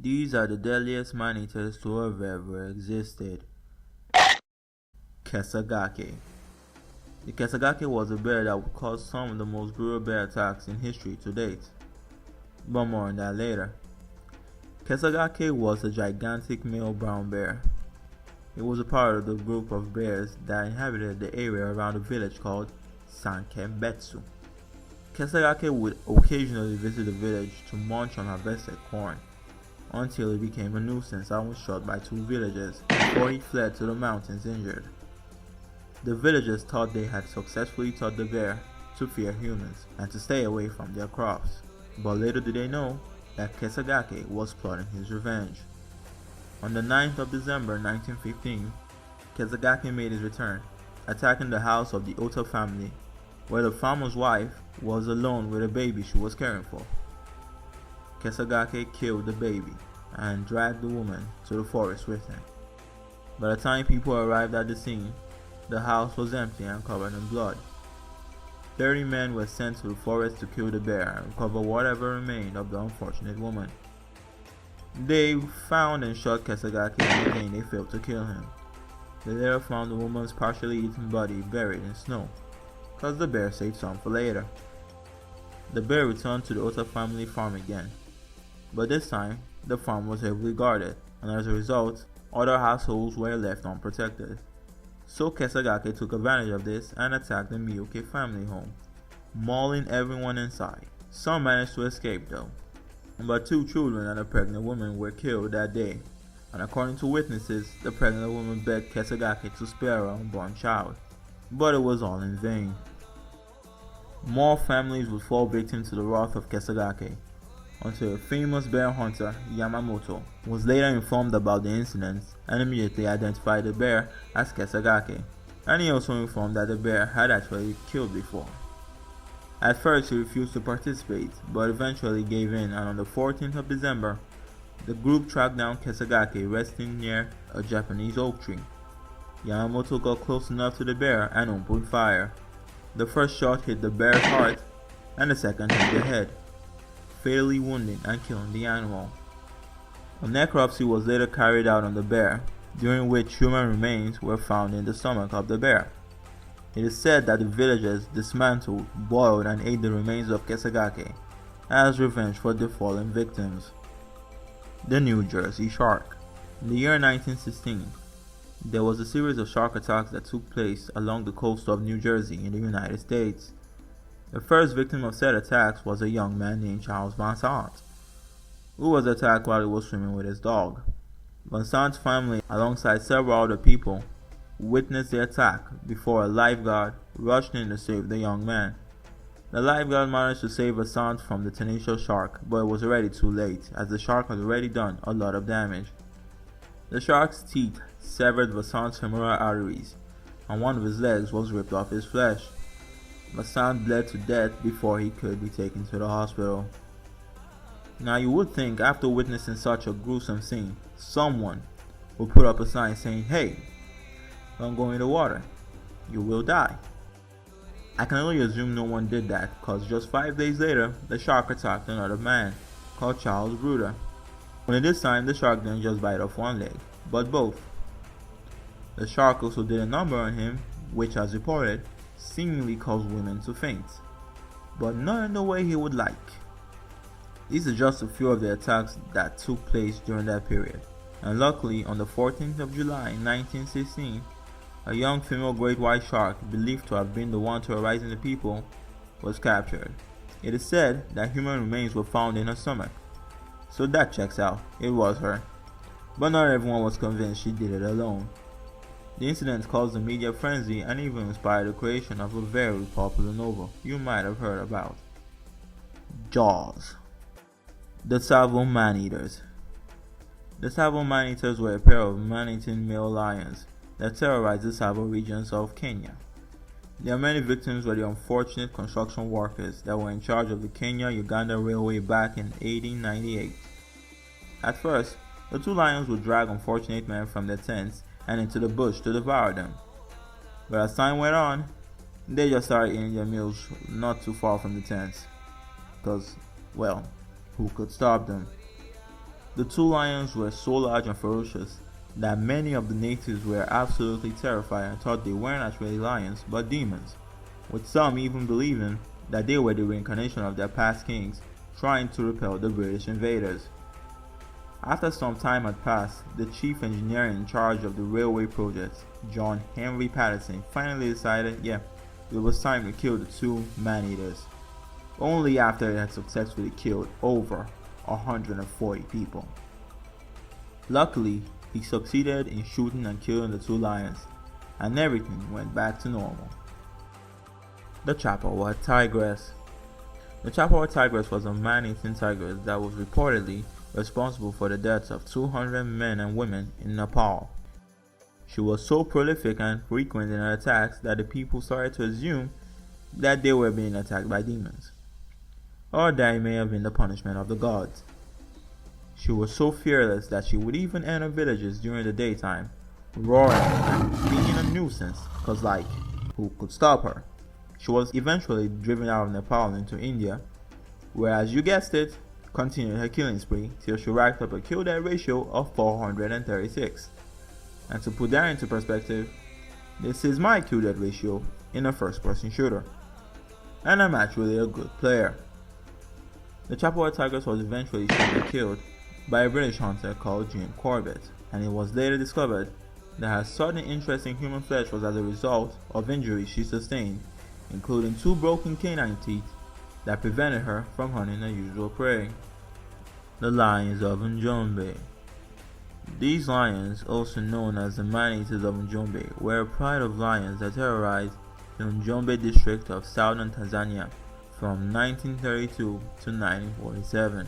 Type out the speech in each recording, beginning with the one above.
These are the deadliest man-eaters to have ever existed. Kesagake. The Kesagake was a bear that would cause some of the most brutal bear attacks in history to date. But more on that later. Kesagake was a gigantic male brown bear. It was a part of the group of bears that inhabited the area around a village called Sankembetsu. Kesagake would occasionally visit the village to munch on harvested corn, until he became a nuisance and was shot by two villagers before he fled to the mountains injured. The villagers thought they had successfully taught the bear to fear humans and to stay away from their crops, but little did they know that Kesagake was plotting his revenge. On the 9th of December 1915, Kesagake made his return, attacking the house of the Ota family, where the farmer's wife was alone with a baby she was caring for. Kesagake killed the baby and dragged the woman to the forest with him. By the time people arrived at the scene, the house was empty and covered in blood. 30 men were sent to the forest to kill the bear and recover whatever remained of the unfortunate woman. They found and shot Kesagake, and again they failed to kill him. They later found the woman's partially eaten body buried in snow, because the bear saved some for later. The bear returned to the Ota family farm again, but this time the farm was heavily guarded, and as a result, other households were left unprotected. So Kesagake took advantage of this and attacked the Miyuki family home, mauling everyone inside. Some managed to escape though, but 2 children and a pregnant woman were killed that day, and according to witnesses, the pregnant woman begged Kesagake to spare her unborn child, but it was all in vain. More families would fall victim to the wrath of Kesagake, until a famous bear hunter, Yamamoto, was later informed about the incidents and immediately identified the bear as Kesagake, and he also informed that the bear had actually killed before. At first he refused to participate, but eventually gave in, and on the 14th of December, the group tracked down Kesagake resting near a Japanese oak tree. Yamamoto got close enough to the bear and opened fire. The first shot hit the bear's heart, and the second hit the head, fatally wounding and killing the animal. A necropsy was later carried out on the bear, during which human remains were found in the stomach of the bear. It is said that the villagers dismantled, boiled, and ate the remains of Kesagake as revenge for the fallen victims. The New Jersey Shark. In the year 1916, there was a series of shark attacks that took place along the coast of New Jersey in the United States. The first victim of said attacks was a young man named Charles Vincent, who was attacked while he was swimming with his dog. Vincent's family, alongside several other people, witnessed the attack before a lifeguard rushed in to save the young man. The lifeguard managed to save Vincent from the tenacious shark, but it was already too late, as the shark had already done a lot of damage. The shark's teeth severed Vincent's femoral arteries, and one of his legs was ripped off his flesh. Vincent bled to death before he could be taken to the hospital. Now you would think, after witnessing such a gruesome scene, someone would put up a sign saying, "Hey, don't go in the water, you will die." I can only assume no one did that, cause just 5 days later, the shark attacked another man, called Charles Bruder. Only this time, the shark didn't just bite off one leg, but both. The shark also did a number on him, which, as reported, seemingly caused women to faint, but not in the way he would like. These are just a few of the attacks that took place during that period, and luckily on the 14th of July 1916, a young female great white shark, believed to have been the one terrorizing the people, was captured. It is said that human remains were found in her stomach, so that checks out, it was her. But not everyone was convinced she did it alone. The incident caused a media frenzy and even inspired the creation of a very popular novel you might have heard about, Jaws. The Tsavo Man-Eaters. The Tsavo Man-Eaters were a pair of man-eating male lions that terrorized the Tsavo regions of Kenya. Their many victims were the unfortunate construction workers that were in charge of the Kenya-Uganda Railway back in 1898. At first, the 2 lions would drag unfortunate men from their tents and into the bush to devour them. But as time went on, they just started eating their meals not too far from the tents, because, well, who could stop them? The two lions were so large and ferocious that many of the natives were absolutely terrified and thought they weren't actually lions but demons, with some even believing that they were the reincarnation of their past kings trying to repel the British invaders. After some time had passed, the chief engineer in charge of the railway project, John Henry Patterson, finally decided, it was time to kill the two man-eaters, only after it had successfully killed over 140 people. Luckily, he succeeded in shooting and killing the two lions, and everything went back to normal. The Chippewa Tigress. The Chippewa Tigress was a man-eating tigress that was reportedly responsible for the deaths of 200 men and women in Nepal. She was so prolific and frequent in her attacks that the people started to assume that they were being attacked by demons, or that it may have been the punishment of the gods. She was so fearless that she would even enter villages during the daytime, roaring and being a nuisance, cause who could stop her? She was eventually driven out of Nepal into India, where, as you guessed it, continued her killing spree till she racked up a kill-death ratio of 436. And to put that into perspective, this is my kill-death ratio in a first-person shooter, and I'm actually a good player. The Chippewa Tigress was eventually shot and killed by a British hunter called Jim Corbett, and it was later discovered that her sudden interest in human flesh was as a result of injuries she sustained, including 2 broken canine teeth that prevented her from hunting her usual prey. The Lions of Njombe. These lions, also known as the man-eaters of Njombe, were a pride of lions that terrorized the Njombe district of southern Tanzania from 1932 to 1947.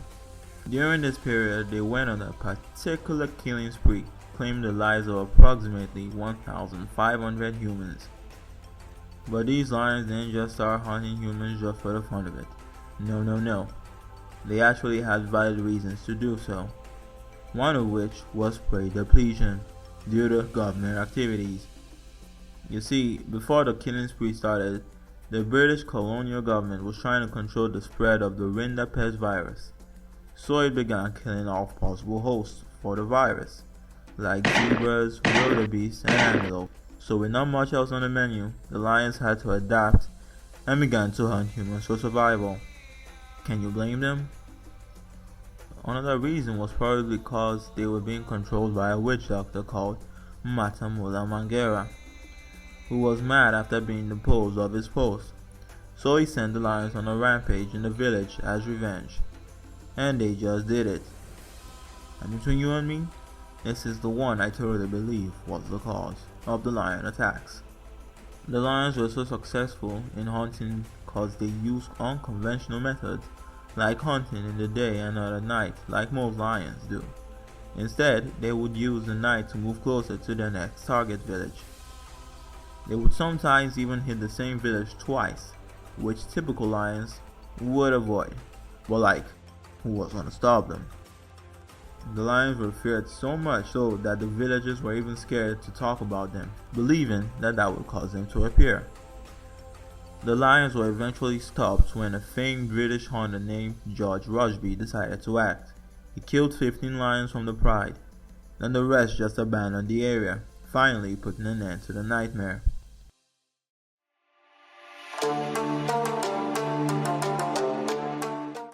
During this period, they went on a particular killing spree, claiming the lives of approximately 1,500 humans. But these lions didn't just start hunting humans just for the fun of it. No. They actually had valid reasons to do so, one of which was prey depletion due to government activities. You see, before the killing spree started, the British colonial government was trying to control the spread of the rinderpest virus, so it began killing off possible hosts for the virus, like zebras, wildebeest, and antelope. So with not much else on the menu, the lions had to adapt and began to hunt humans for survival. Can you blame them? Another reason was probably because they were being controlled by a witch doctor called Matamula Mangera, who was mad after being deposed of his post. So he sent the lions on a rampage in the village as revenge. And they just did it. And between you and me, this is the one I totally believe was the cause of the lion attacks. The lions were so successful in hunting because they used unconventional methods, like hunting in the day and not at night like most lions do. Instead, they would use the night to move closer to their next target village. They would sometimes even hit the same village twice, which typical lions would avoid. But who was gonna stop them? The lions were feared so much so that the villagers were even scared to talk about them, believing that would cause them to appear. The lions were eventually stopped when a famed British hunter named George Rushby decided to act. He killed 15 lions from the pride, then the rest just abandoned the area, finally putting an end to the nightmare.